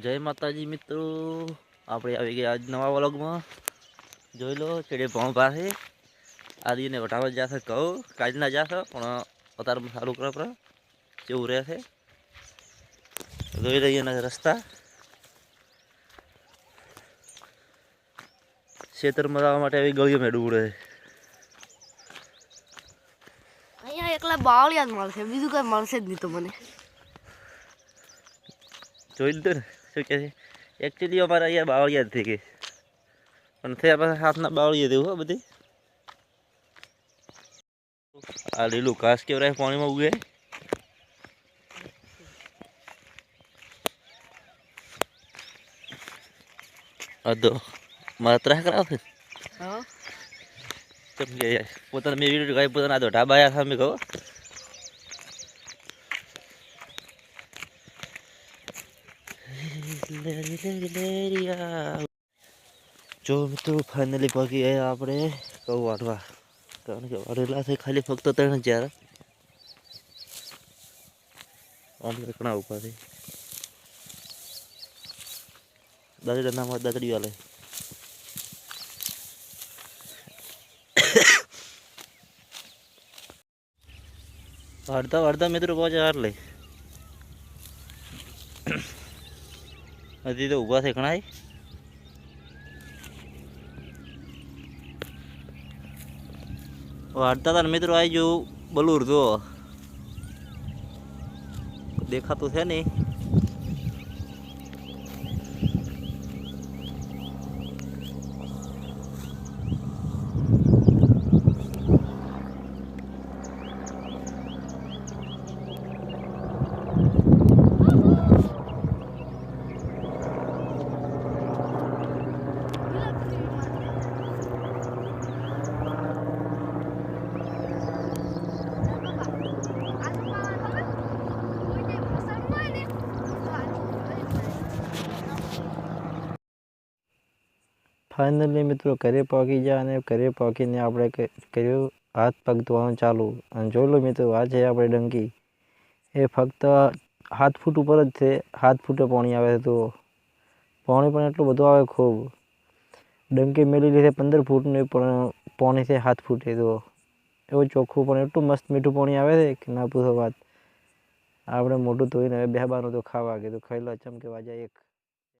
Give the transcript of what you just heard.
જય માતાજી મિત્રો, આપણે આવી ગયા આજ નવા વ્લોગમાં. જોઈ લો ચેડે ભણ પાસે આદિને વટાવવા જશે કહું કાજ ના જશે પણ અત્યારે સારું કરે જેવું રહે છે. જોઈ રહીએ ને રસ્તા ખેતરમાં જવા માટે આવી ગળીઓ મેં ડૂબડે અહીંયા એકલા બાવળિયા જ મળશે, બીજું કઈ મળશે જ નહીં તો મને. જોઈ લીધું ને શું કહે છે. એકચ્યુઅલી અમારે અહીંયા બાવળિયા જ થઈ ગઈ પણ થયા પાસે હાથના બાવળિયા દેવું હો બધી. આ લીલું ઘાસ કેવરાય પાણીમાં ઉગે. અધો મારા ત્રાહ કરાવશે પોતાના મેં વિડીયો ગાઈ પોતાના આદો ઢાબાયા સામે કહો. જો મિત્રો ફાઇનલી પગી ગયા આપણે કહું વાઢવા, કારણ કે વાઢેલા છે ખાલી ફક્ત 3000 ઘણા ઉભા છે. દાદડી નામાં દાદડી વાલે વાળતા વાળતા મિત્રો પહોંચે આટલે હજી તો ઊભા છે ઘણા. વાળતા હતા ને મિત્રો આવી ગયું બલુર, જો દેખાતું છે ને. ફાઇનલી મિત્રો ઘરે પહોંચી ગયા અને ઘરે પહોંચીને આપણે કર્યું હાથ પગ ધોવાનું ચાલુ. અને જોઈ લો મિત્રો આ છે આપણે ડંકી, એ ફક્ત 7 ફૂટ ઉપર જ છે. 7 ફૂટે પાણી આવે છે, તો પાણી પણ એટલું બધું આવે ખૂબ. ડંકી મેલી લીધે 15 ફૂટનું પણ પાણી છે 7 ફૂટે, તો એવું ચોખ્ખું પણ એટલું મસ્ત મીઠું પાણી આવે છે કે ના પૂછો વાત. આપણે મોઢું ધોઈને હવે બેહવાનું તો ખાવા કીધું ખાઈ લો ચમકે વાજા એક.